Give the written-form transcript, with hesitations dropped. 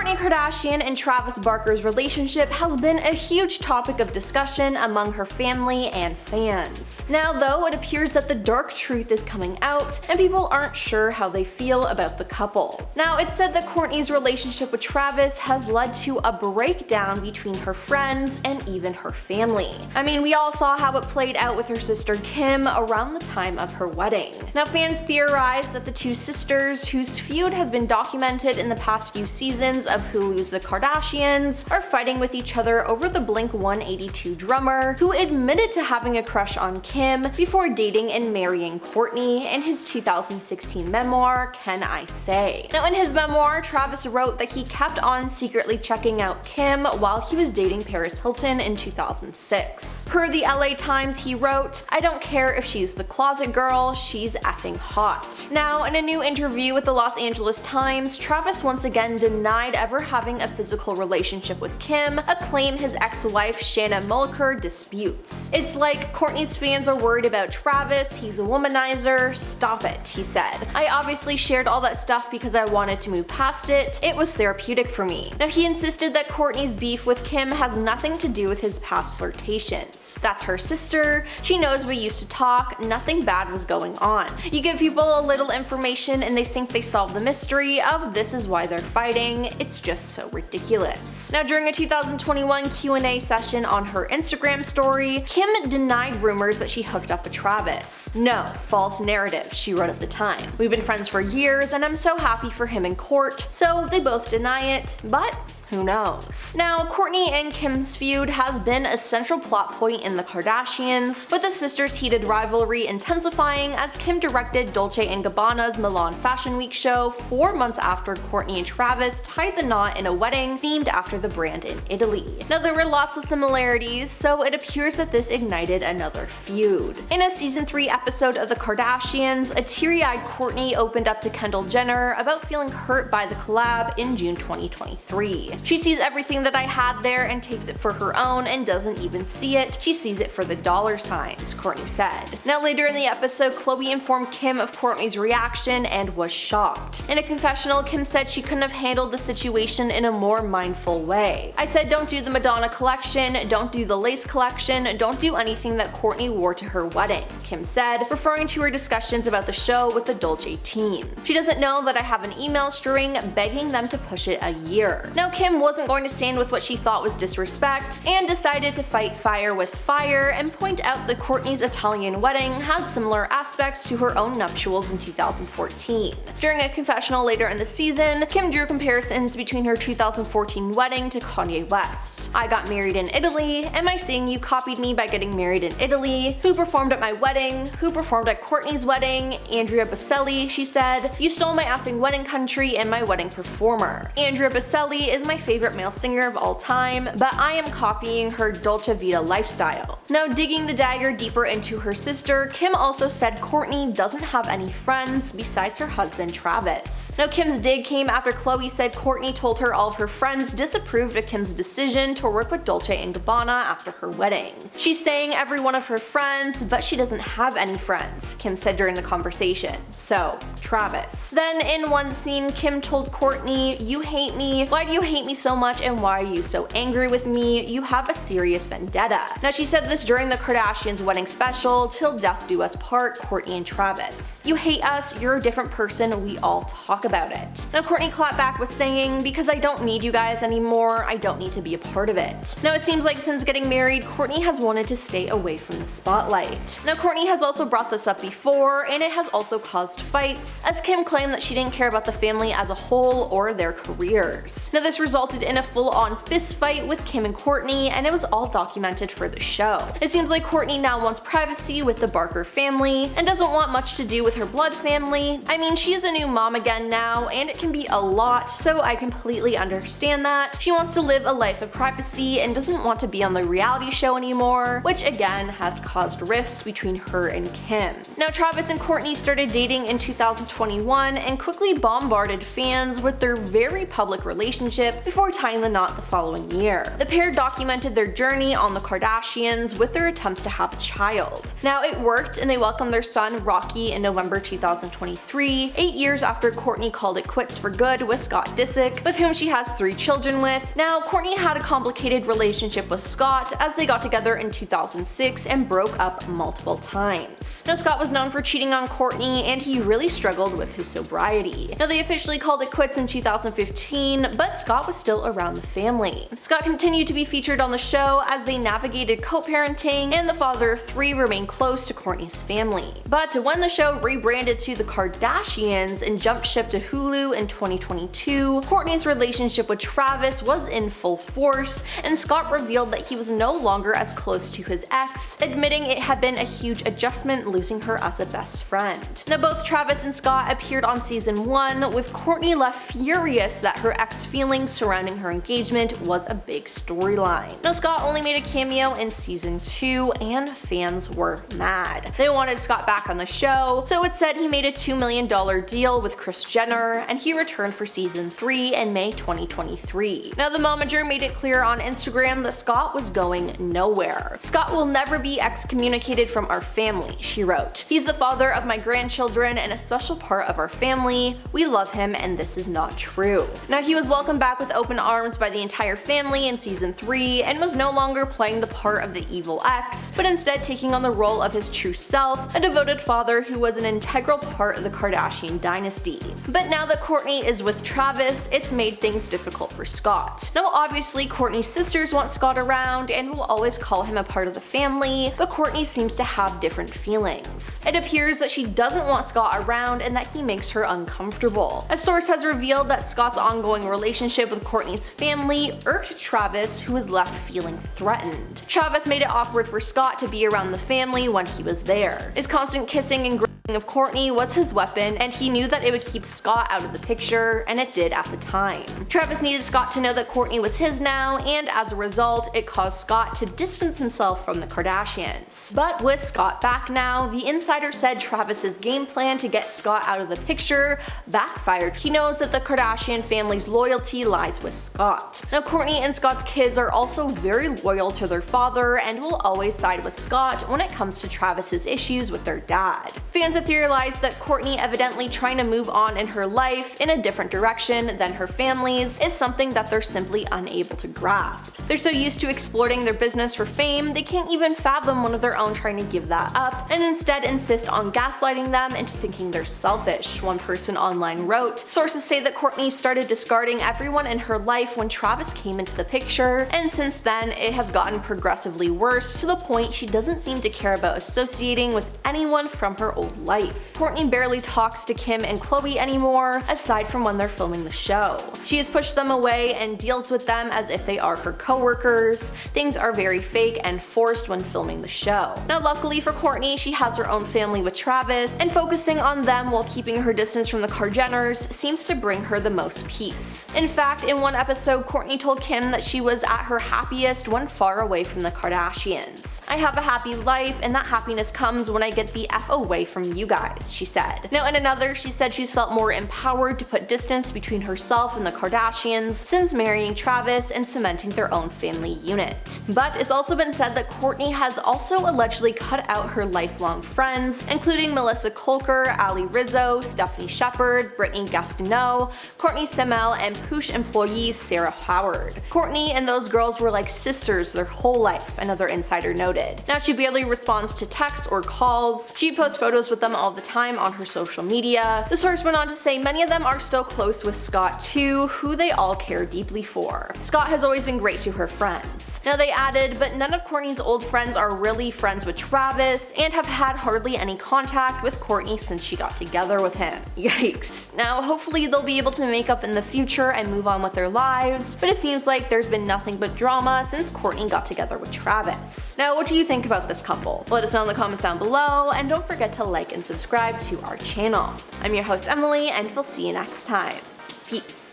Kourtney Kardashian and Travis Barker's relationship has been a huge topic of discussion among her family and fans. Now though, it appears that the dark truth is coming out and people aren't sure how they feel about the couple. Now, it's said that Kourtney's relationship with Travis has led to a breakdown between her friends and even her family. I mean, we all saw how it played out with her sister Kim around the time of her wedding. Now, fans theorize that the two sisters, whose feud has been documented in the past few seasons of Hulu's The Kardashians, are fighting with each other over the Blink-182 drummer, who admitted to having a crush on Kim before dating and marrying Kourtney in his 2016 memoir, Can I Say? Now, in his memoir, Travis wrote that he kept on secretly checking out Kim while he was dating Paris Hilton in 2006. Per the LA Times, he wrote, "I don't care if she's the closet girl, she's effing hot." Now, in a new interview with the Los Angeles Times, Travis once again denied ever having a physical relationship with Kim, a claim his ex-wife Shanna Mulliker disputes. "It's like Kourtney's fans are worried about Travis, he's a womanizer, stop it," he said. "I obviously shared all that stuff because I wanted to move past it. It was therapeutic for me." Now, he insisted that Kourtney's beef with Kim has nothing to do with his past flirtations. That's her sister, she knows we used to talk, nothing bad was going on. You give people a little information and they think they solve the mystery of this is why they're fighting. It's just so ridiculous. Now, during a 2021 Q&A session on her Instagram story, Kim denied rumors that she hooked up with Travis. "No, false narrative," she wrote at the time. "We've been friends for years and I'm so happy for him in court." So they both deny it, but who knows? Now, Kourtney and Kim's feud has been a central plot point in The Kardashians, with the sisters' heated rivalry intensifying as Kim directed Dolce & Gabbana's Milan Fashion Week show 4 months after Kourtney and Travis tied the knot in a wedding themed after the brand in Italy. Now, there were lots of similarities, so it appears that this ignited another feud. In a season 3 episode of The Kardashians, a teary-eyed Kourtney opened up to Kendall Jenner about feeling hurt by the collab in June 2023. "She sees everything that I had there and takes it for her own and doesn't even see it. She sees it for the dollar signs," Kourtney said. Now, later in the episode, Khloe informed Kim of Kourtney's reaction and was shocked. In a confessional, Kim said she couldn't have handled the situation in a more mindful way. "I said don't do the Madonna collection, don't do the lace collection, don't do anything that Kourtney wore to her wedding," Kim said, referring to her discussions about the show with the Dolce team. "She doesn't know that I have an email string begging them to push it a year." Now, Kim wasn't going to stand with what she thought was disrespect and decided to fight fire with fire and point out that Kourtney's Italian wedding had similar aspects to her own nuptials in 2014. During a confessional later in the season, Kim drew comparisons between her 2014 wedding to Kanye West. "I got married in Italy. Am I saying you copied me by getting married in Italy? Who performed at my wedding? Who performed at Kourtney's wedding? Andrea Bocelli," she said. "You stole my effing wedding country and my wedding performer. Andrea Bocelli is my favorite male singer of all time, but I am copying her Dolce Vita lifestyle." Now, digging the dagger deeper into her sister, Kim also said Kourtney doesn't have any friends besides her husband Travis. Now, Kim's dig came after Khloe said Kourtney told her all of her friends disapproved of Kim's decision to work with Dolce & Gabbana after her wedding. "She's saying every one of her friends, but she doesn't have any friends," Kim said during the conversation. So, Travis. Then, in one scene, Kim told Kourtney, "You hate me. Why do you hate me so much and why are you so angry with me? You have a serious vendetta." Now, she said this during the Kardashians' wedding special, Till Death Do Us Part, Kourtney and Travis. "You hate us, you're a different person, we all talk about it." Now, Kourtney clapped back with saying, "Because I don't need you guys anymore, I don't need to be a part of it." Now, it seems like since getting married, Kourtney has wanted to stay away from the spotlight. Now, Kourtney has also brought this up before, and it has also caused fights, as Kim claimed that she didn't care about the family as a whole or their careers. Now, this resulted in a full-on fist fight with Kim and Kourtney, and it was all documented for the show. It seems like Kourtney now wants privacy with the Barker family and doesn't want much to do with her blood family. I mean, she is a new mom again now, and it can be a lot, so I completely understand that. She wants to live a life of privacy and doesn't want to be on the reality show anymore, which again has caused rifts between her and Kim. Now, Travis and Kourtney started dating in 2021 and quickly bombarded fans with their very public relationship before tying the knot the following year. The pair documented their journey on the Kardashians with their attempts to have a child. Now it worked, and they welcomed their son Rocky in November 2023, 8 years after Kourtney called it quits for good with Scott Disick, with whom she has 3 children with. Now Kourtney had a complicated relationship with Scott as they got together in 2006 and broke up multiple times. Now Scott was known for cheating on Kourtney, and he really struggled with his sobriety. Now they officially called it quits in 2015, but Scott was still around the family. Scott continued to be featured on the show as they navigated co-parenting, and the father of 3 remained close to Kourtney's family. But when the show rebranded to The Kardashians and jumped ship to Hulu in 2022, Kourtney's relationship with Travis was in full force, and Scott revealed that he was no longer as close to his ex, admitting it had been a huge adjustment losing her as a best friend. Now both Travis and Scott appeared on season 1, with Kourtney left furious that her ex feelings surrounding her engagement was a big storyline. Now Scott only made a cameo in season 2, and fans were mad. They wanted Scott back on the show, so it said he made a $2 million deal with Kris Jenner, and he returned for season 3 in May 2023. Now the momager made it clear on Instagram that Scott was going nowhere. "Scott will never be excommunicated from our family," she wrote. "He's the father of my grandchildren and a special part of our family. We love him, and this is not true." Now he was welcomed back with open arms by the entire family in season 3 and was no longer playing the part of the evil ex, but instead taking on the role of his true self, a devoted father who was an integral part of the Kardashian dynasty. But now that Kourtney is with Travis, it's made things difficult for Scott. Now obviously Kourtney's sisters want Scott around and will always call him a part of the family, but Kourtney seems to have different feelings. It appears that she doesn't want Scott around and that he makes her uncomfortable. A source has revealed that Scott's ongoing relationship with Kourtney's family irked Travis, who was left feeling threatened. Travis made it awkward for Scott to be around the family when he was there. His constant kissing and of Kourtney was his weapon, and he knew that it would keep Scott out of the picture, and it did at the time. Travis needed Scott to know that Kourtney was his now, and as a result, it caused Scott to distance himself from the Kardashians. But with Scott back now, the insider said Travis's game plan to get Scott out of the picture backfired. He knows that the Kardashian family's loyalty lies with Scott. Now Kourtney and Scott's kids are also very loyal to their father and will always side with Scott when it comes to Travis's issues with their dad. Fans have theorized that Kourtney evidently trying to move on in her life in a different direction than her family's is something that they're simply unable to grasp. They're so used to exploiting their business for fame, they can't even fathom one of their own trying to give that up, and instead insist on gaslighting them into thinking they're selfish, one person online wrote. Sources say that Kourtney started discarding everyone in her life when Travis came into the picture, and since then it has gotten progressively worse to the point she doesn't seem to care about associating with anyone from her old life. Kourtney barely talks to Kim and Khloe anymore, aside from when they're filming the show. She has pushed them away and deals with them as if they are her co-workers. Things are very fake and forced when filming the show. Now luckily for Kourtney, she has her own family with Travis, and focusing on them while keeping her distance from the Kardashians seems to bring her the most peace. In fact, in one episode, Kourtney told Kim that she was at her happiest when far away from the Kardashians. "I have a happy life, and that happiness comes when I get the F away from you guys," she said. Now in another, she said she's felt more empowered to put distance between herself and the Kardashians since marrying Travis and cementing their own family unit. But it's also been said that Kourtney has also allegedly cut out her lifelong friends, including Melissa Kolker, Ali Rizzo, Stephanie Shepard, Brittany Gastineau, Kourtney Semmel, and Poosh employee Sarah Howard. Kourtney and those girls were like sisters their whole life, another insider noted. Now she barely responds to texts or calls. She posts photos with them all the time on her social media. The source went on to say many of them are still close with Scott too, who they all care deeply for. Scott has always been great to her friends. Now they added, but none of Kourtney's old friends are really friends with Travis and have had hardly any contact with Kourtney since she got together with him. Yikes. Now hopefully they'll be able to make up in the future and move on with their lives, but it seems like there's been nothing but drama since Kourtney got together with Travis. Now what do you think about this couple? Let us know in the comments down below, and don't forget to like and subscribe to our channel. I'm your host Emily, and we'll see you next time. Peace.